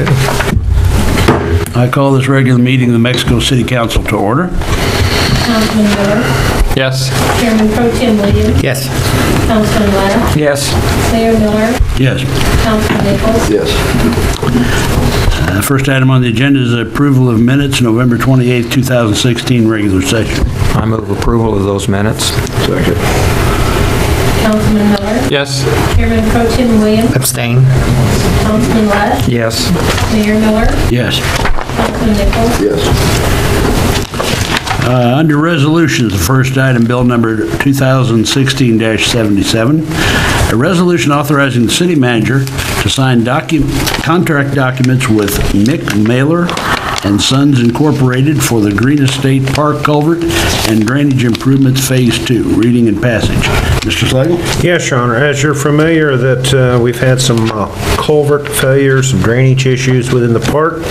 Second. I call this regular meeting of the Mexico City Council to order. Councilman Miller, Yes. Chairman Pro Tem Williams, Yes. Councilman Latta, Yes. Mayor Miller, Yes. Councilman Nichols. Yes. First item on the agenda is approval of minutes, November 28th, 2016, regular session. I move approval of those minutes. Second. Councilman Miller, Yes. Chairman Pro Tem Williams, Abstain. Councilman Latta, Yes. Mayor Miller, Yes. Councilman Nichols. Yes. Under resolutions, the first item, bill number 2016-77, a resolution authorizing the city manager to sign contract documents with Mick Mailer and Sons Incorporated for the Green Estate Park Culvert and Drainage Improvements Phase 2. Reading and passage. Mr. Slagle? Yes, Your Honor. As you're familiar that we've had some culvert failures, some drainage issues within the park,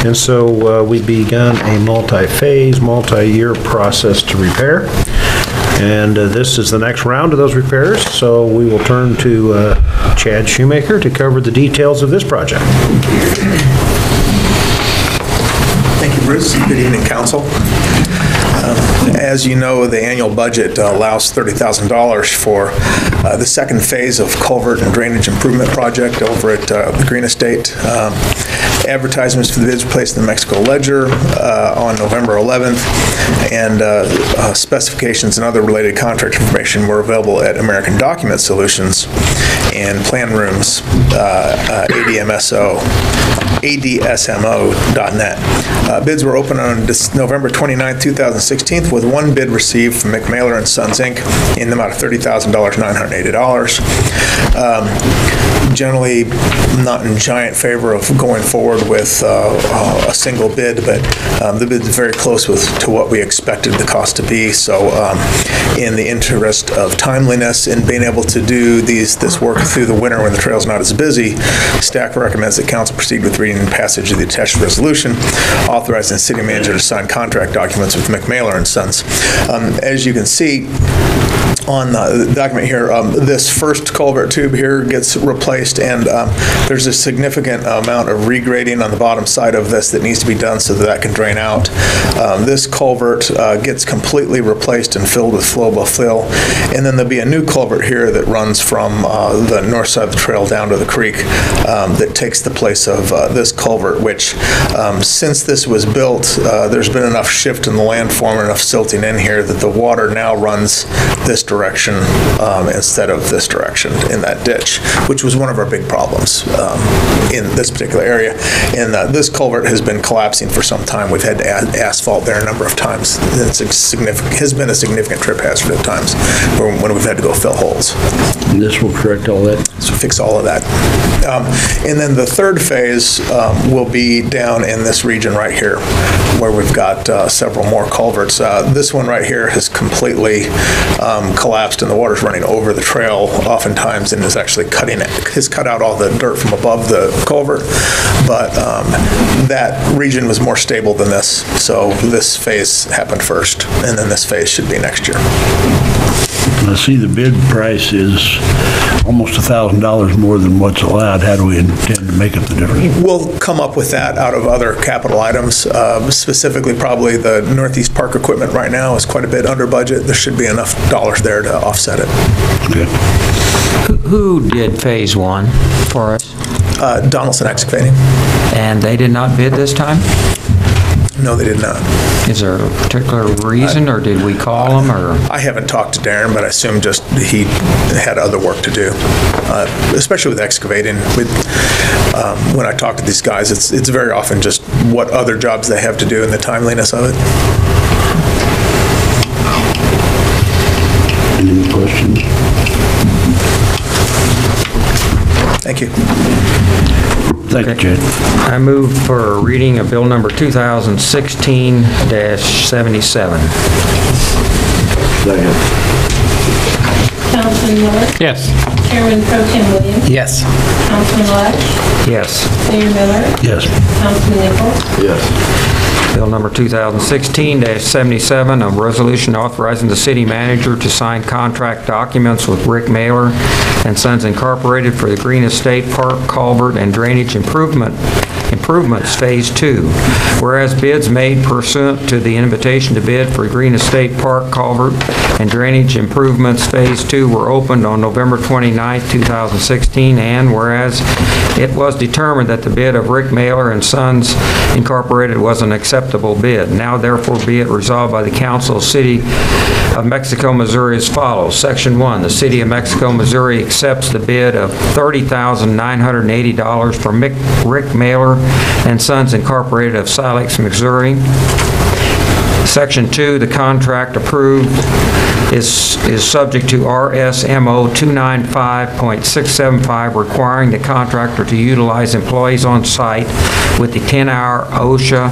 and so we begun a multi-phase, multi-year process to repair. And this is the next round of those repairs, so we will turn to Chad Shoemaker to cover the details of this project. Thank you, Bruce. Good evening, Council. As you know, the annual budget allows $30,000 for the second phase of culvert and drainage improvement project over at the Green Estate. Advertisements for the bids were placed in the Mexico Ledger on November 11th, and specifications and other related contract information were available at American Document Solutions and Plan Rooms, adsmo.net. Bids were open on November 29th, 2016, with one bid received from McMailer and Sons, Inc. in the amount of $30,000, $980. Generally, not in giant favor of going forward with a single bid, but the bid is very close to what we expected the cost to be. So in the interest of timeliness and being able to do this work through the winter when the trail's not as busy, staff recommends that council proceed with reading and passage of the attached resolution authorizing the city manager to sign contract documents with McMailer and Sons. As you can see on the document here, this first culvert tube here gets replaced, and there's a significant amount of regrading on the bottom side of this that needs to be done so that can drain out. This culvert gets completely replaced and filled with flowable fill, and then there'll be a new culvert here that runs from the north side of the trail down to the creek that takes the place of this culvert, which since this was built, there's been enough shift in the landform and enough silting in here that the water now runs this direction instead of this direction in that ditch, which was one of our big problems in this particular area. And this culvert has been collapsing for some time. We've had to add asphalt there a number of times. It's has been a significant trip hazard at times when we've had to go fill holes. And this will correct all that? So fix all of that. And then the third phase will be down in this region right here, where we've got several more culverts. This one right here has completely collapsed, and the water's running over the trail oftentimes and is actually has cut out all the dirt from above the culvert. But that region was more stable than this, so this phase happened first, and then this phase should be next year. I see the bid price is almost $1,000 more than what's allowed. How do we intend to make up the difference? We'll come up with that out of other capital items. Specifically, probably the Northeast Park equipment right now is quite a bit under budget. There should be enough dollars there to offset it. Good. Who did phase 1 for us? Donaldson Excavating. And they did not bid this time? No, they did not. Is there a particular reason, or did we call them, or? I haven't talked to Darren, but I assume just he had other work to do, especially with excavating. When I talk to these guys, it's very often just what other jobs they have to do and the timeliness of it. Any questions? Thank you. Thank you, Chad. I move for reading of bill number 2016-77. Second. Councilman Miller, Yes. Chairman Pro Tem Williams, Yes. Councilman Latta, Yes. Mayor Miller, Yes. Councilman Nichols. Yes. Bill number 2016-77, a resolution authorizing the city manager to sign contract documents with Rick Mailer and Sons Incorporated for the Green Estate Park Culvert and Drainage Improvement Improvements Phase 2. Whereas bids made pursuant to the invitation to bid for Green Estate Park Culvert and Drainage Improvements Phase 2 were opened on November 29, 2016, and whereas it was determined that the bid of Rick Mailer and Sons Incorporated was an acceptable bid. Now therefore be it resolved by the Council of City of Mexico, Missouri as follows. Section 1, the City of Mexico, Missouri accepts the bid of $30,980 for Rick Mailer and Sons Incorporated of Silex, Missouri. Section 2, the contract approved is subject to RSMO 295.675, requiring the contractor to utilize employees on site with the 10-hour OSHA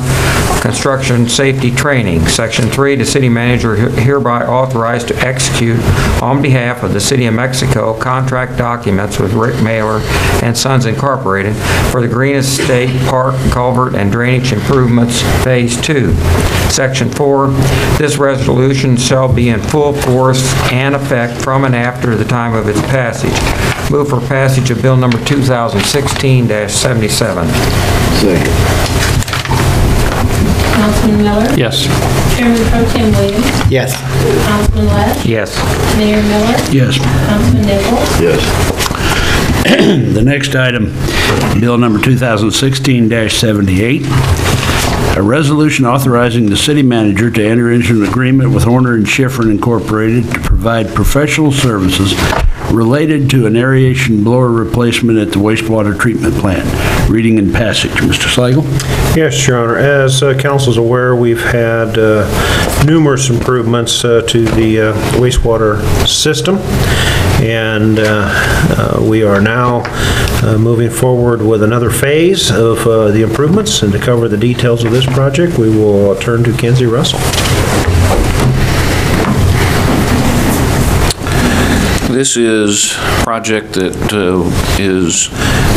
construction safety training. Section 3, the city manager hereby authorized to execute on behalf of the City of Mexico contract documents with Rick Mailer and Sons Incorporated for the Green Estate Park Culvert and Drainage Improvements Phase 2. Section 4, this resolution shall be in full force and effect from and after the time of its passage. Move for passage of Bill number 2016-77. Second. Councilman Miller? Yes. Chairman Pro Tem Williams? Yes. Councilman Lesh? Yes. Mayor Miller? Yes. Councilman Nichols? Yes. The next item, Bill number 2016-78, a resolution authorizing the city manager to enter into an agreement with Horner and Schifrin Incorporated to provide professional services related to an aeration blower replacement at the wastewater treatment plant. Reading and passage. Mr. Slagle? Yes, Your Honor. As council's aware, we've had numerous improvements to the wastewater system, and we are now moving forward with another phase of the improvements. And to cover the details of this project, we will turn to Kenzie Russell. This is a project that is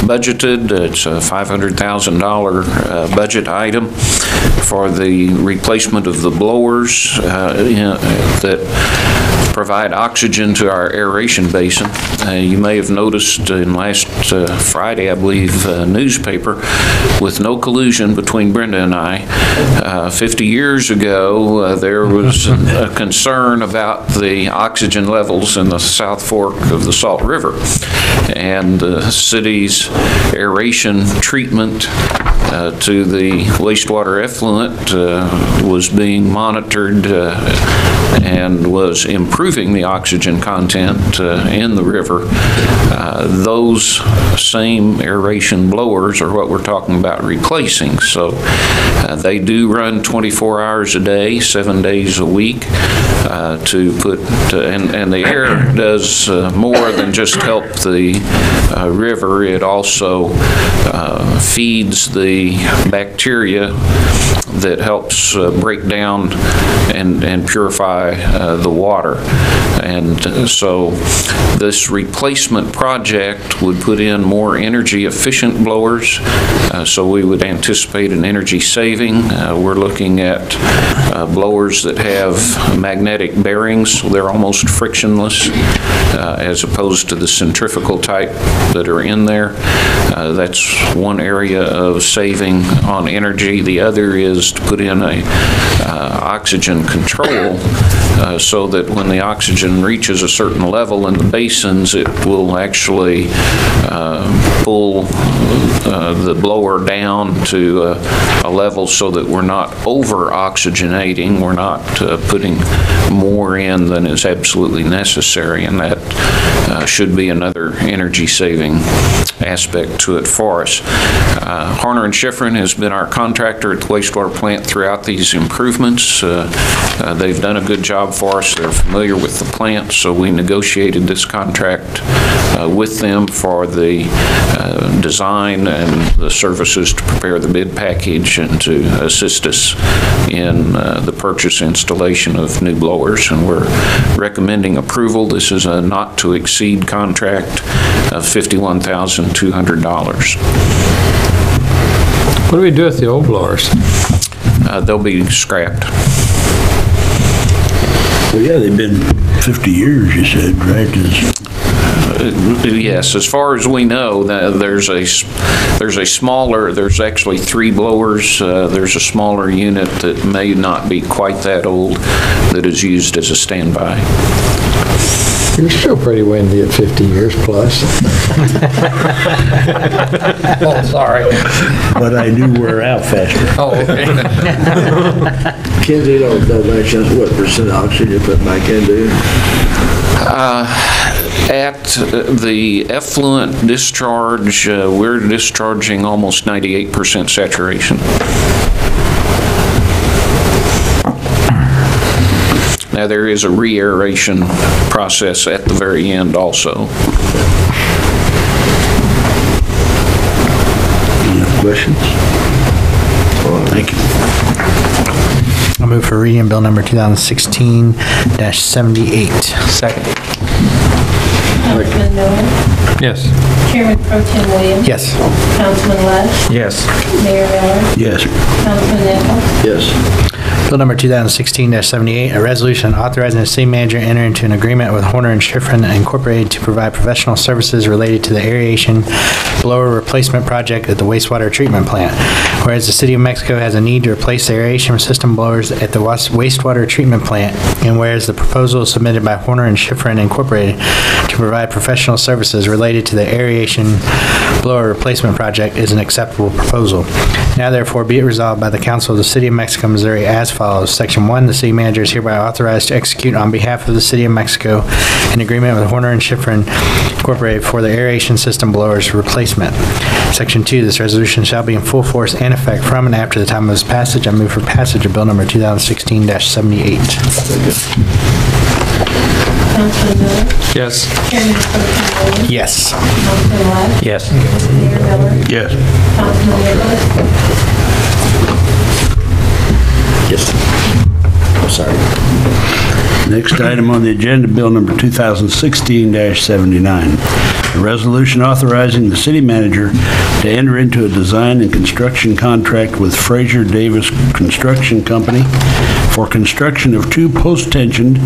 budgeted. It's a $500,000 budget item for the replacement of the blowers that provide oxygen to our aeration basin. You may have noticed in last Friday, I believe, newspaper, with no collusion between Brenda and I, 50 years ago, there was a concern about the oxygen levels in the South Fork of the Salt River. And the city's aeration treatment to the wastewater effluent was being monitored and was improving the oxygen content in the river. Those same aeration blowers are what we're talking about replacing. So they do run 24 hours a day, 7 days a week to put, and the air does more than just help the river. It also feeds the bacteria that helps break down and purify the water. And so this replacement project would put in more energy efficient blowers, so we would anticipate an energy saving. We're looking at blowers that have magnetic bearings, so they're almost frictionless, as opposed to the centrifugal type that are in there. That's one area of saving on energy. The other is to put in a oxygen control so that when the oxygen reaches a certain level in the basins, it will actually pull the blower down to a level so that we're not over-oxygenating. We're not putting more in than is absolutely necessary, and that should be another energy-saving aspect to it for us. Horner and Schifrin has been our contractor at the wastewater plant throughout these improvements. They've done a good job for us. They're familiar with the plant, so we negotiated this contract with them for the design and the services to prepare the bid package and to assist us in the purchase installation of new blowers, and we're recommending approval. This is a not-to-exceed contract of $51,200. What do we do with the old blowers? They'll be scrapped. Well, yeah, they've been 50 years, you said, right? Yes, as far as we know, there's actually 3 blowers. There's a smaller unit that may not be quite that old that is used as a standby. You're still pretty windy at 50 years plus. Oh, sorry. But I do wear out faster. Oh, okay. Kenzie, don't know by chance what percent oxygen you put back into? At the effluent discharge, we're discharging almost 98% saturation. Now, there is a re-aeration process at the very end also. Any other questions? Thank you. I'll move for reading bill number 2016-78. Second. Councilman Miller, Yes. Chairman Pro Tem Williams. Yes. Councilman Lush, Yes. Mayor Miller, Yes. Councilman Nichols, Yes. Bill number 2016-78, a resolution authorizing the city manager to enter into an agreement with Horner and Schifrin Incorporated to provide professional services related to the aeration blower replacement project at the wastewater treatment plant. Whereas the City of Mexico has a need to replace the aeration system blowers at the wastewater treatment plant, and whereas the proposal submitted by Horner and Schifrin Incorporated to provide professional services related to the aeration blower replacement project is an acceptable proposal. Now therefore be it resolved by the Council of the City of Mexico, Missouri as follows. Section 1, the city manager is hereby authorized to execute on behalf of the City of Mexico an agreement with Horner and Schifrin Incorporated for the aeration system blowers replacement. Section 2, this resolution shall be in full force and effect from and after the time of its passage. I move for passage of bill number 2016-78. Councilman Miller, Yes. Chairman Pro Tem Williams, Yes. Councilman Lush, Yes. Mayor Miller, Yes. Councilman Nichols, Yes. I'm sorry. Next item on the agenda, bill number 2016-79. A resolution authorizing the city manager to enter into a design and construction contract with Fraser Davis Construction Company for construction of 2 post-tensioned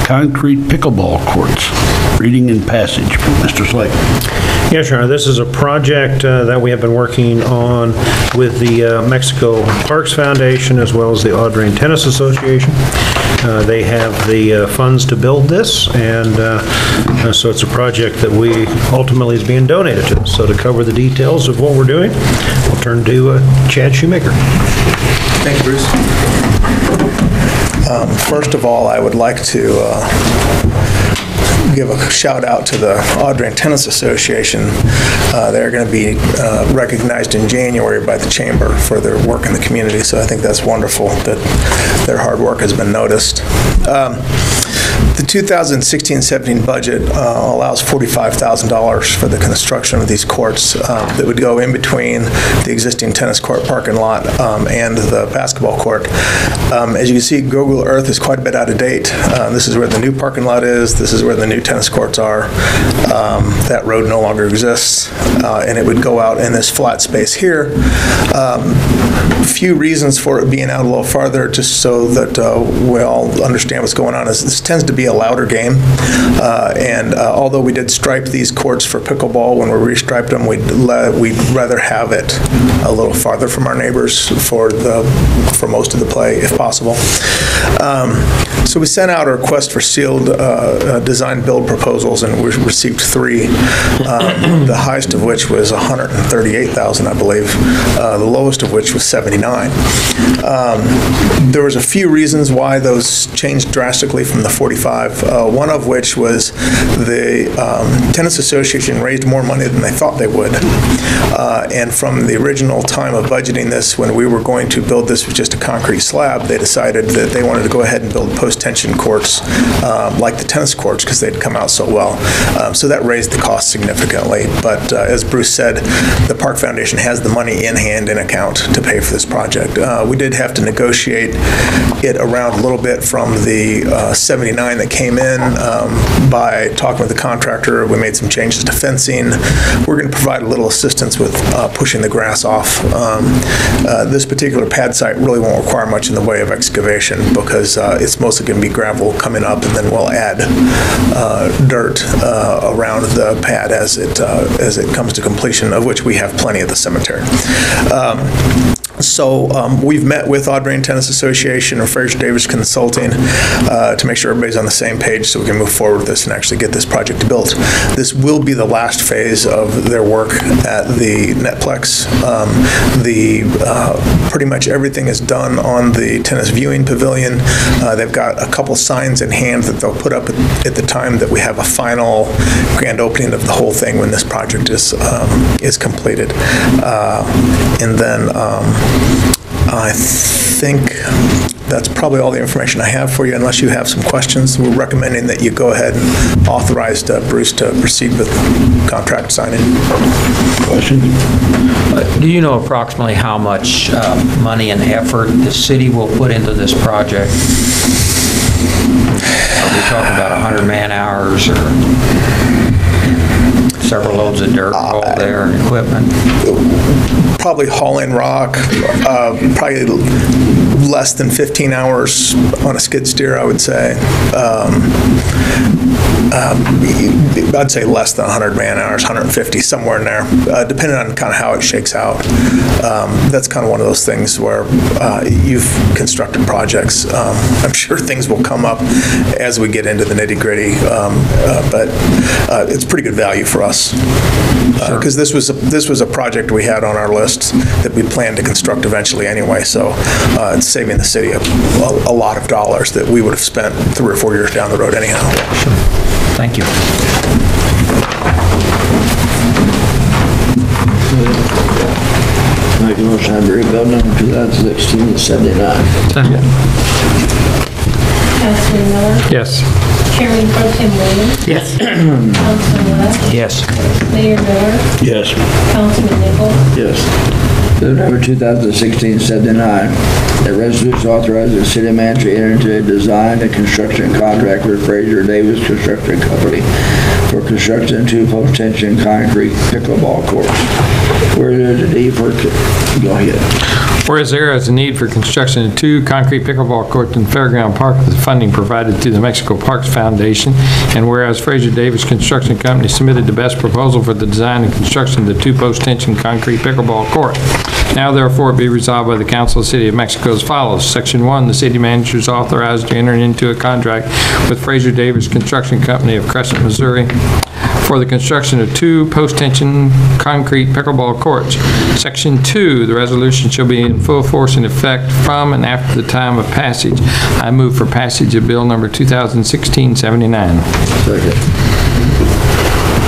concrete pickleball courts. Reading and passage. Mr. Slate. Yes, Your Honor, this is a project that we have been working on with the Mexico Parks Foundation as well as the Audrain Tennis Association. They have the funds to build this, and so it's a project that we ultimately is being donated to. So to cover the details of what we're doing, I'll turn to Chad Shoemaker. Thank you, Bruce. First of all, I would like to give a shout out to the Audrain Tennis Association. They're going to be recognized in January by the Chamber for their work in the community, so I think that's wonderful that their hard work has been noticed. The 2016-17 budget allows $45,000 for the construction of these courts that would go in between the existing tennis court parking lot and the basketball court. As you can see, Google Earth is quite a bit out of date. This is where the new parking lot is. This is where the new tennis courts are. That road no longer exists, and it would go out in this flat space here. A few reasons for it being out a little farther, just so that we all understand what's going on, is this tends to be a louder game, and although we did stripe these courts for pickleball, when we restriped them, we'd rather have it a little farther from our neighbors for most of the play, if possible. So we sent out a request for sealed design build proposals, and we received 3, the highest of which was $138,000, I believe, the lowest of which was $79,000. There was a few reasons why those changed drastically from the 45, one of which was the Tennis Association raised more money than they thought they would. And from the original time of budgeting this, when we were going to build this with just a concrete slab, they decided that they wanted to go ahead and build post-tension courts like the tennis courts because they'd come out so well. So that raised the cost significantly. But as Bruce said, the Park Foundation has the money in hand in account to pay for this project. We did have to negotiate it around a little bit from the $79 $199,000 that came in by talking with the contractor. We made some changes to fencing. We're going to provide a little assistance with pushing the grass off. This particular pad site really won't require much in the way of excavation because it's mostly going to be gravel coming up, and then we'll add dirt around the pad as it comes to completion, of which we have plenty at the cemetery. So we've met with Audrain Tennis Association or Fraser Davis Consulting to make sure everybody's on the same page so we can move forward with this and actually get this project built. This will be the last phase of their work at the Netplex. Pretty much everything is done on the tennis viewing pavilion. They've got a couple signs in hand that they'll put up at the time that we have a final grand opening of the whole thing when this project is completed. And then I think that's probably all the information I have for you, unless you have some questions. We're recommending that you go ahead and authorize Bruce to proceed with contract signing. Questions? Do you know approximately how much money and effort the city will put into this project? Are we talking about 100 man-hours or several loads of dirt hauled there and equipment? Probably hauling rock, probably less than 15 hours on a skid steer, I would say. I'd say less than 100 man-hours, 150, somewhere in there, depending on kind of how it shakes out. That's kind of one of those things where you've constructed projects. I'm sure things will come up as we get into the nitty-gritty, but it's pretty good value for us. Because this was a project we had on our list that we planned to construct eventually anyway, so it's saving the city a lot of dollars that we would have spent 3 or 4 years down the road anyhow. Thank you. Make a motion to approve bill number 2016-79. Councilman Miller? Yes. Chairman Pro Tem Williams? Yes. Councilman West? Yes. Mayor Miller? Yes. Councilman Nichols? Yes. Bill number 2016-79, a resolution authorizing the city manager to enter into a design and construction contract with Fraser Davis Construction Company for construction of 2 post-tension concrete pickleball courts. Where there's a need for, go ahead. Whereas there is a need for construction of 2 concrete pickleball courts in Fairground Park with funding provided through the Mexico Parks Foundation, and whereas Fraser Davis Construction Company submitted the best proposal for the design and construction of the 2 post-tension concrete pickleball court. Now therefore be resolved by the Council of the City of Mexico as follows. Section 1, the city manager is authorized to enter into a contract with Fraser Davis Construction Company of Crescent, Missouri for the construction of 2 post-tension concrete pickleball courts. Section 2, the resolution shall be in full force and effect from and after the time of passage. I move for passage of bill number 2016-79. Second.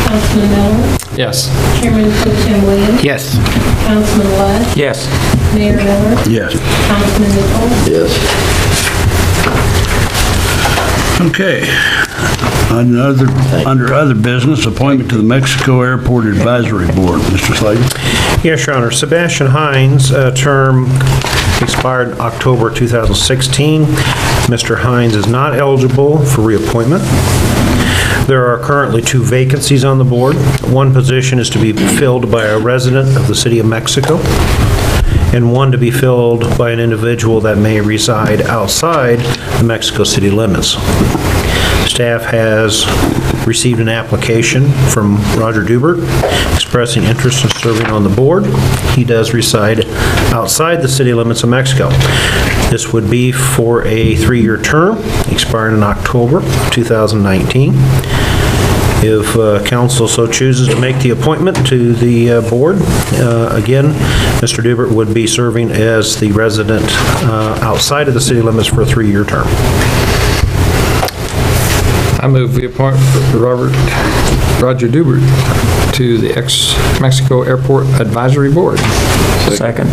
Councilman Miller? Yes. Chairman Pro Tem Williams? Yes. Councilman West? Yes. Mayor Miller? Yes. Councilman Nichols? Yes. Okay. Under other business, appointment to the Mexico Airport Advisory Board. Mr. Slager? Yes, Your Honor. Sebastian Hines, term expired October 2016. Mr. Hines is not eligible for reappointment. There are currently 2 vacancies on the board. One position is to be filled by a resident of the City of Mexico, and one to be filled by an individual that may reside outside the Mexico City limits. Staff has received an application from Roger Dubert expressing interest in serving on the board. He does reside outside the city limits of Mexico. This would be for a 3-year term, expiring in October 2019. If council so chooses to make the appointment to the board, again, Mr. Dubert would be serving as the resident outside of the city limits for a 3-year term. I move we appoint Roger Dubert to the ex-Mexico Airport Advisory Board. Second.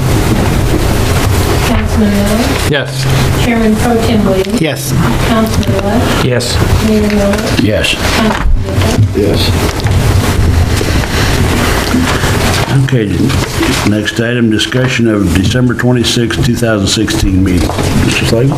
Councilman Miller? Yes. Chairman Pro Tem Williams? Yes. Councilman West? Yes. Mayor Miller? Yes. Councilman Nichols? Yes. Okay, next item, discussion of December 26, 2016 meeting. Mr. Slager?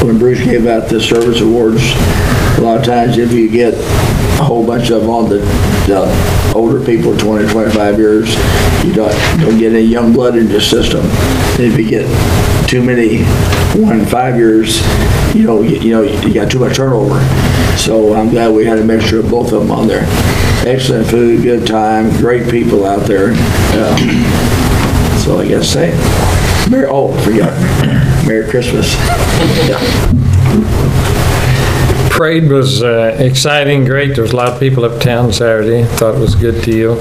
when Bruce gave out the service awards, a lot of times if you get a whole bunch of them on the older people, 20, 25 years, you don't get any young blood in your system. If you get too many, 1 in 5 years, you got too much turnover. So I'm glad we had a mixture of both of them on there. Excellent food, good time, great people out there. That's all I got to say. Merry Christmas. Parade was exciting, great. There was a lot of people uptown Saturday. Thought it was a good deal.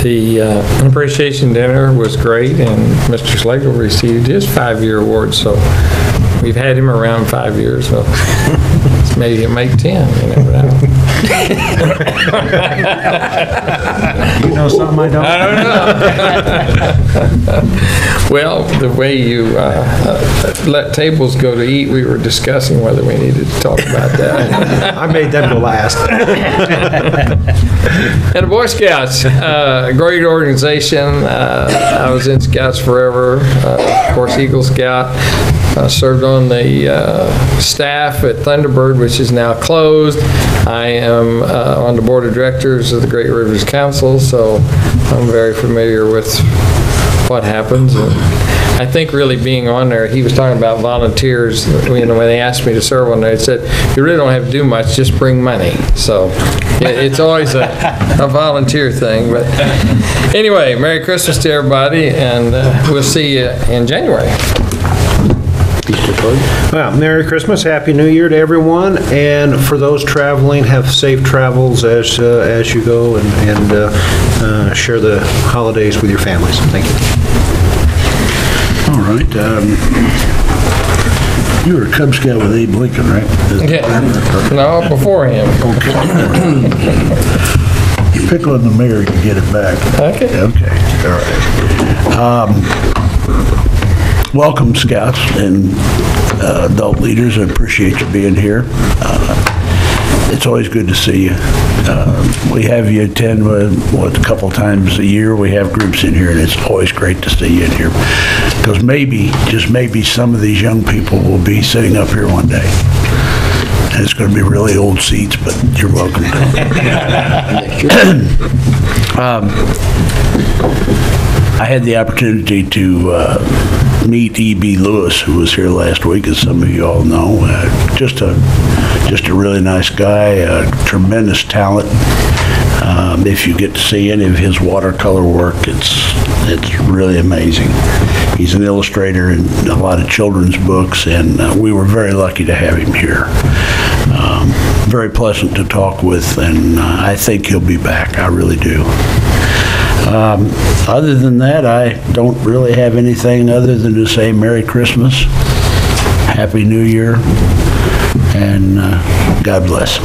The appreciation dinner was great, and Mr. Slagle received his 5-year award, so we've had him around 5 years, so maybe he'll make 10, you never know. You know something I don't? I don't know. Well, the way you let tables go to eat, we were discussing whether we needed to talk about that. I made them go last. And the Boy Scouts, a great organization. I was in Scouts forever. Of course, Eagle Scout. Served on the staff at Thunderbird, which is now closed. I am on the board of directors of the Great Rivers Council, so I'm very familiar with what happens. And I think really being on there, he was talking about volunteers. When they asked me to serve on there, it said, you really don't have to do much, just bring money. So it's always a volunteer thing. But anyway, Merry Christmas to everybody, and we'll see you in January. Well, Merry Christmas, Happy New Year to everyone, and for those traveling, have safe travels as you go and share the holidays with your families. Thank you. All right. You were a Cub Scout with Abe Lincoln, right? Yeah. No, before him. You pick on the mayor, you get it back. Okay. Okay, all right. Welcome, Scouts and adult leaders. I appreciate you being here. It's always good to see you. We have you attend, a couple times a year, we have groups in here, and it's always great to see you in here. Because maybe, just maybe, some of these young people will be sitting up here one day. And it's going to be really old seats, but you're welcome. I had the opportunity to meet E.B. Lewis, who was here last week, as some of you all know. Just a really nice guy, tremendous talent. If you get to see any of his watercolor work, it's really amazing. He's an illustrator in a lot of children's books, and we were very lucky to have him here. Very pleasant to talk with, and I think he'll be back. I really do. Other than that, I don't really have anything other than to say Merry Christmas, Happy New Year, and God bless.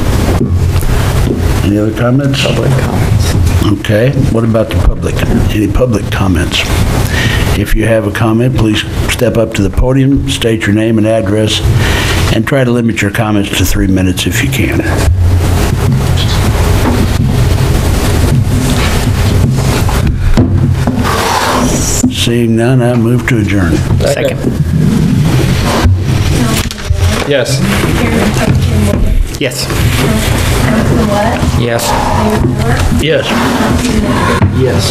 Any other comments? Public comments. Okay. What about the public? Any public comments? If you have a comment, please step up to the podium, state your name and address, and try to limit your comments to 3 minutes if you can. Seeing none, I move to adjourn. Second. Yes. Yes. Councilman West? Yes. Mayor Miller? Yes. Councilman Nagle? Yes.